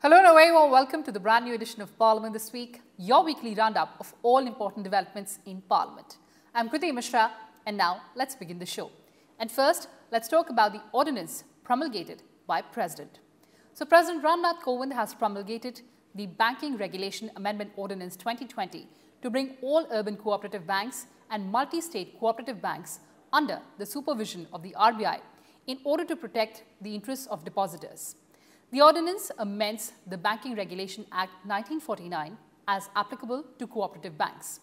Hello and a very warm welcome to the brand new edition of Parliament This Week, your weekly roundup of all important developments in Parliament. I'm Kriti Mishra and now let's begin the show. And first, let's talk about the ordinance promulgated by President. So President Ramnath Kovind has promulgated the Banking Regulation Amendment Ordinance 2020 to bring all urban cooperative banks and multi-state cooperative banks under the supervision of the RBI in order to protect the interests of depositors. The ordinance amends the Banking Regulation Act 1949 as applicable to cooperative banks.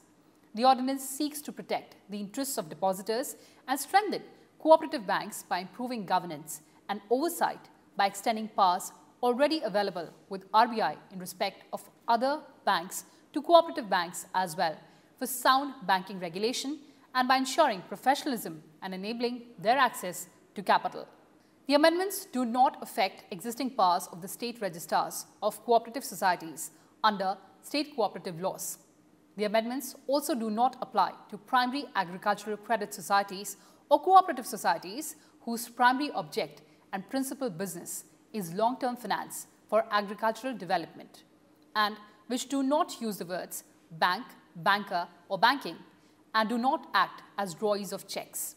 The ordinance seeks to protect the interests of depositors and strengthen cooperative banks by improving governance and oversight by extending powers already available with RBI in respect of other banks to cooperative banks as well for sound banking regulation and by ensuring professionalism and enabling their access to capital. The amendments do not affect existing powers of the state registrars of cooperative societies under state cooperative laws. The amendments also do not apply to primary agricultural credit societies or cooperative societies whose primary object and principal business is long-term finance for agricultural development and which do not use the words bank, banker or banking and do not act as drawees of checks.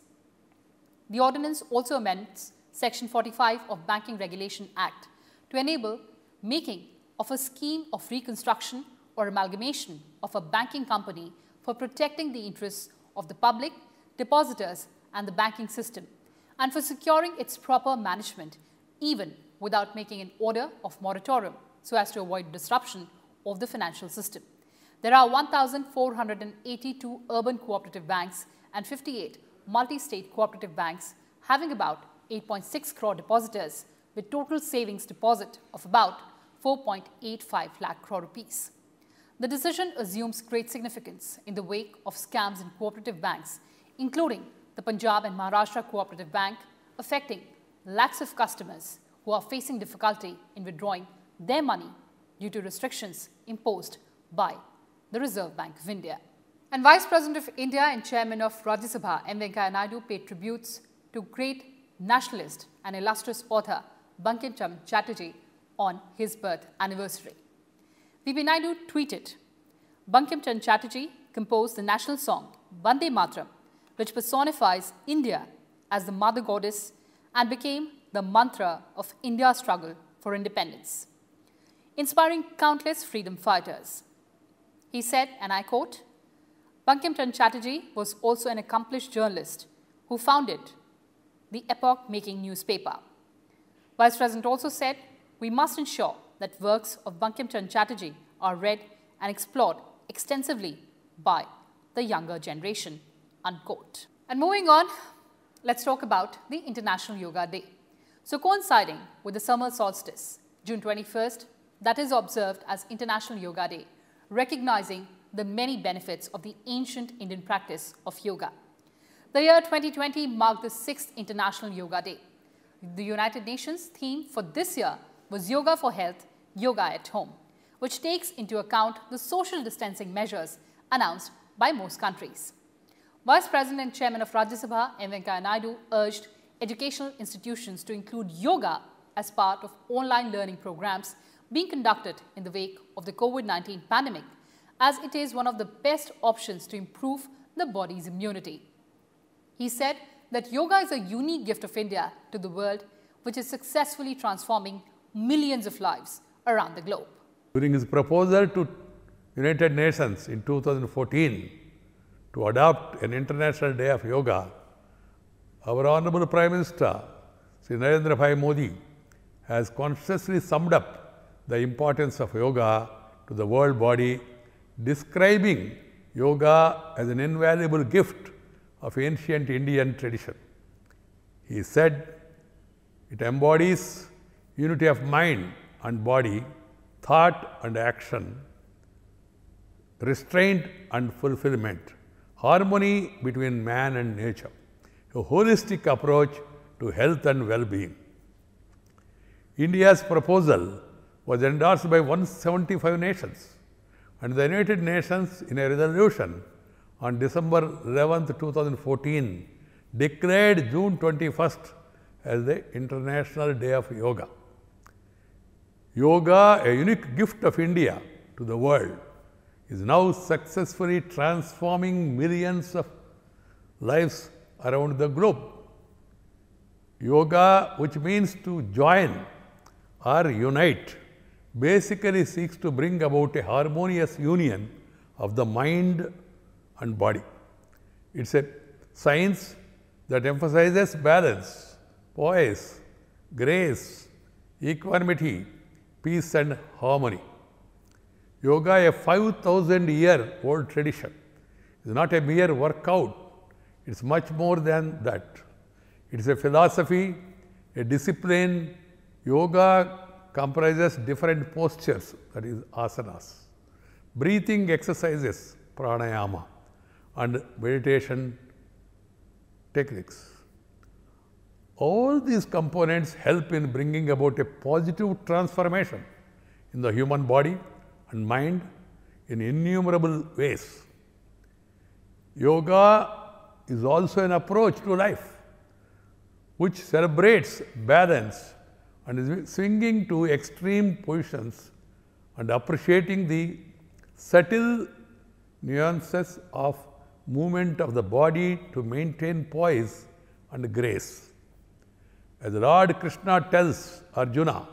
The ordinance also amends Section 45 of Banking Regulation Act to enable making of a scheme of reconstruction or amalgamation of a banking company for protecting the interests of the public, depositors and the banking system and for securing its proper management even without making an order of moratorium so as to avoid disruption of the financial system. There are 1,482 urban cooperative banks and 58 multi-state cooperative banks having about 8.6 crore depositors with total savings deposit of about 4.85 lakh crore rupees. The decision assumes great significance in the wake of scams in cooperative banks, including the Punjab and Maharashtra Cooperative Bank, affecting lakhs of customers who are facing difficulty in withdrawing their money due to restrictions imposed by the Reserve Bank of India. And Vice President of India and Chairman of Rajya Sabha, M. Venkaiah Naidu, paid tributes to great nationalist and illustrious author Bankim Chand Chatterjee on his birth anniversary. VP Naidu tweeted, Bankim Chand Chatterjee composed the national song Vande Mataram, which personifies India as the mother goddess and became the mantra of India's struggle for independence, inspiring countless freedom fighters. He said, and I quote, Bankim Chand Chatterjee was also an accomplished journalist who founded the epoch-making newspaper. Vice President also said, we must ensure that works of Bankim Chand Chatterjee are read and explored extensively by the younger generation, unquote. And moving on, let's talk about the International Yoga Day. So coinciding with the summer solstice, June 21st, that is observed as International Yoga Day, recognizing the many benefits of the ancient Indian practice of yoga. The year 2020 marked the 6th International Yoga Day. The United Nations theme for this year was Yoga for Health, Yoga at Home, which takes into account the social distancing measures announced by most countries. Vice President and Chairman of Rajya Sabha, M. Venkaiah Naidu, urged educational institutions to include yoga as part of online learning programs being conducted in the wake of the COVID-19 pandemic, as it is one of the best options to improve the body's immunity. He said that yoga is a unique gift of India to the world, which is successfully transforming millions of lives around the globe. During his proposal to United Nations in 2014 to adopt an International Day of Yoga, our Honorable Prime Minister, Sri Narendra Bhai Modi, has consciously summed up the importance of yoga to the world body, describing yoga as an invaluable gift of ancient Indian tradition. He said, it embodies unity of mind and body, thought and action, restraint and fulfillment, harmony between man and nature, a holistic approach to health and well-being. India's proposal was endorsed by 175 nations, and the United Nations, in a resolution on December 11, 2014, declared June 21st as the International Day of Yoga. Yoga, a unique gift of India to the world, is now successfully transforming millions of lives around the globe. Yoga, which means to join or unite, basically seeks to bring about a harmonious union of the mind and body. It's a science that emphasizes balance, poise, grace, equanimity, peace and harmony. Yoga, a 5,000-year-old tradition, is not a mere workout. It's much more than that. It is a philosophy, a discipline. Yoga comprises different postures, that is asanas, breathing exercises, pranayama, and meditation techniques. All these components help in bringing about a positive transformation in the human body and mind in innumerable ways. Yoga is also an approach to life which celebrates balance and is swinging to extreme positions and appreciating the subtle nuances of movement of the body to maintain poise and grace. As Lord Krishna tells Arjuna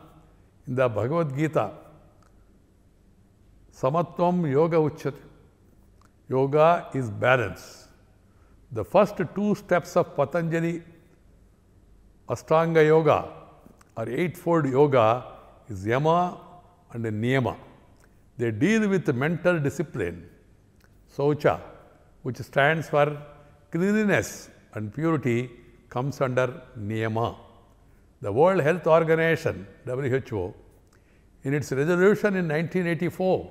in the Bhagavad Gita, Samatvam Yoga Uchyate. Yoga is balance. The first two steps of Patanjali Ashtanga Yoga or Eightfold Yoga is Yama and Niyama. They deal with mental discipline, Saucha, which stands for cleanliness and purity, comes under Niyama. The World Health Organization, WHO, in its resolution in 1984,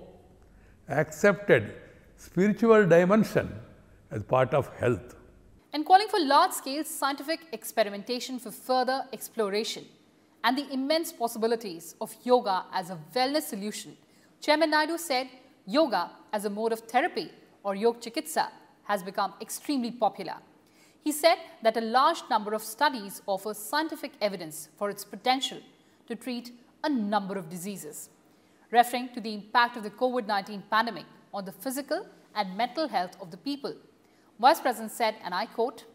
accepted spiritual dimension as part of health. And calling for large-scale scientific experimentation for further exploration and the immense possibilities of yoga as a wellness solution, Chairman Naidu said yoga as a mode of therapy or Yog Chikitsa has become extremely popular. He said that a large number of studies offer scientific evidence for its potential to treat a number of diseases. Referring to the impact of the COVID-19 pandemic on the physical and mental health of the people, Vice President said, and I quote,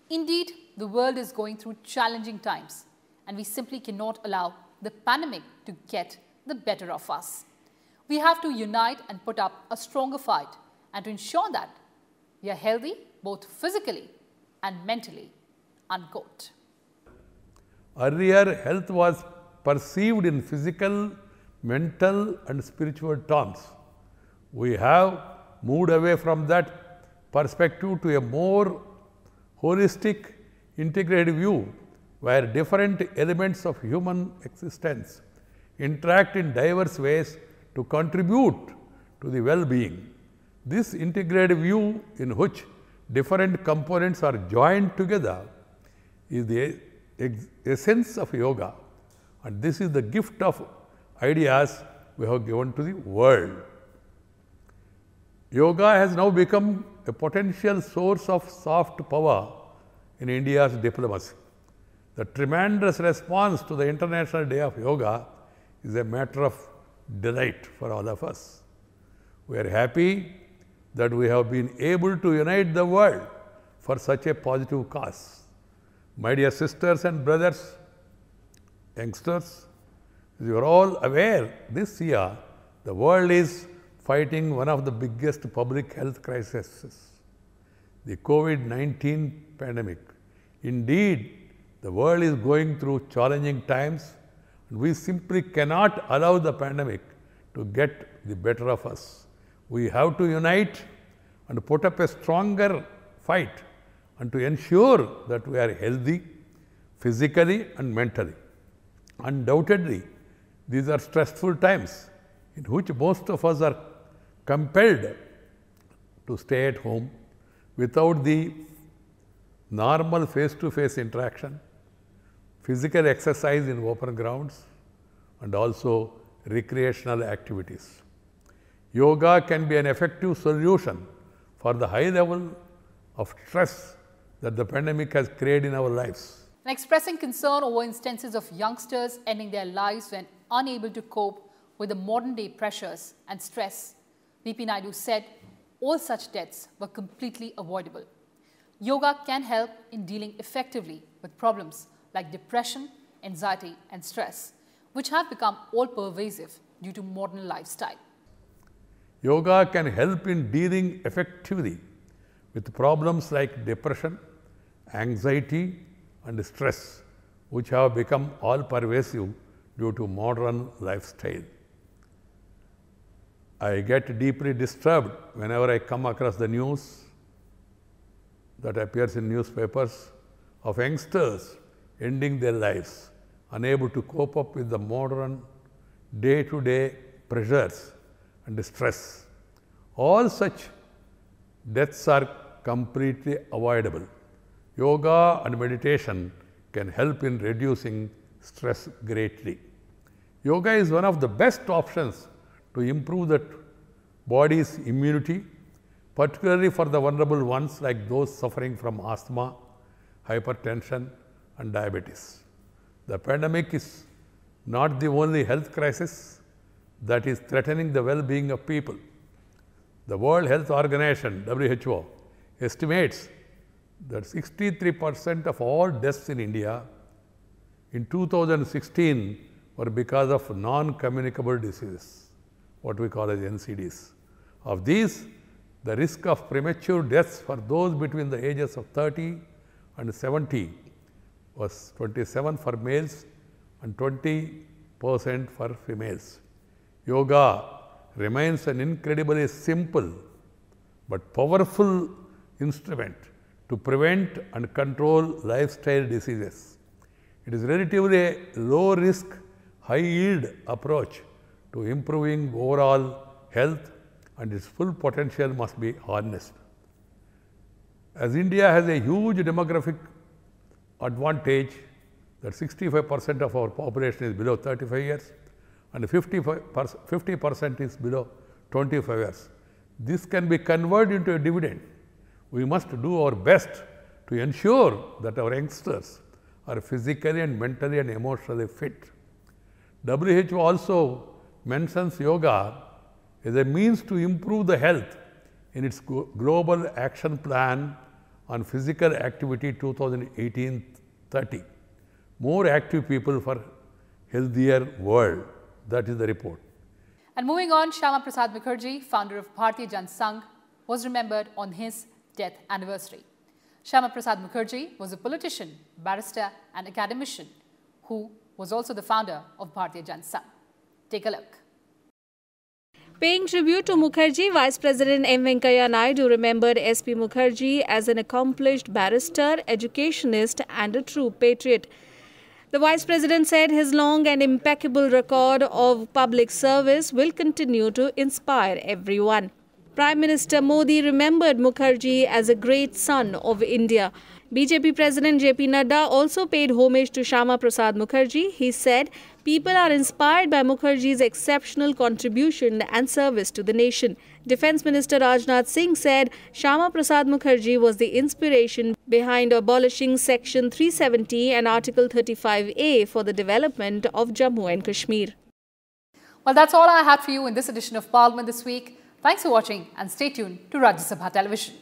"Indeed, the world is going through challenging times, and we simply cannot allow the pandemic to get the better of us. We have to unite and put up a stronger fight and to ensure that we are healthy both physically and mentally," unquote. Earlier, health was perceived in physical, mental and spiritual terms. We have moved away from that perspective to a more holistic, integrated view where different elements of human existence interact in diverse ways to contribute to the well-being. This integrated view in which different components are joined together is the essence of yoga, and this is the gift of ideas we have given to the world. Yoga has now become a potential source of soft power in India's diplomacy. The tremendous response to the International Day of Yoga is a matter of delight for all of us. We are happy that we have been able to unite the world for such a positive cause. My dear sisters and brothers, youngsters, as you are all aware, this year the world is fighting one of the biggest public health crises, the COVID-19 pandemic. Indeed, the world is going through challenging times, and we simply cannot allow the pandemic to get the better of us. We have to unite and put up a stronger fight and to ensure that we are healthy physically and mentally. Undoubtedly, these are stressful times in which most of us are compelled to stay at home without the normal face-to-face interaction, physical exercise in open grounds, and also recreational activities. Yoga can be an effective solution for the high level of stress that the pandemic has created in our lives. And expressing concern over instances of youngsters ending their lives when unable to cope with the modern day pressures and stress, VP Naidu said all such deaths were completely avoidable. Yoga can help in dealing effectively with problems like depression, anxiety and stress, which have become all-pervasive due to modern lifestyle. Yoga can help in dealing effectively with problems like depression, anxiety and stress, which have become all-pervasive due to modern lifestyle. I get deeply disturbed whenever I come across the news that appears in newspapers of youngsters ending their lives, unable to cope up with the modern day-to-day pressures and stress. All such deaths are completely avoidable. Yoga and meditation can help in reducing stress greatly. Yoga is one of the best options to improve the body's immunity, particularly for the vulnerable ones like those suffering from asthma, hypertension and diabetes. The pandemic is not the only health crisis that is threatening the well-being of people. The World Health Organization, WHO, estimates that 63% of all deaths in India in 2016 were because of non-communicable diseases, what we call as NCDs. Of these, the risk of premature deaths for those between the ages of 30 and 70 was 27 for males and 20% for females. Yoga remains an incredibly simple but powerful instrument to prevent and control lifestyle diseases. It is relatively a low-risk, high-yield approach to improving overall health, and its full potential must be harnessed. As India has a huge demographic advantage that 65% of our population is below 35 years and 50% is below 25 years. This can be converted into a dividend. We must do our best to ensure that our youngsters are physically and mentally and emotionally fit. WHO also mentions yoga as a means to improve the health in its Global Action Plan on Physical Activity 2018-30. More active people for healthier world. That is the report. And moving on, Shyama Prasad Mukherjee, founder of Bharatiya Jana Sangh, was remembered on his death anniversary. Shyama Prasad Mukherjee was a politician, barrister and academician who was also the founder of Bharatiya Jana Sangh. Take a look. Paying tribute to Mukherjee, Vice President M. Venkaiah Naidu remembered S.P. Mukherjee as an accomplished barrister, educationist and a true patriot. The Vice President said his long and impeccable record of public service will continue to inspire everyone. Prime Minister Modi remembered Mukherjee as a great son of India. BJP President J.P. Nadda also paid homage to Shyama Prasad Mukherjee. He said, "People are inspired by Mukherjee's exceptional contribution and service to the nation." Defence Minister Rajnath Singh said Shyama Prasad Mukherjee was the inspiration behind abolishing Section 370 and Article 35A for the development of Jammu and Kashmir. Well, that's all I had for you in this edition of Parliament this week. Thanks for watching and stay tuned to Rajya Sabha Television.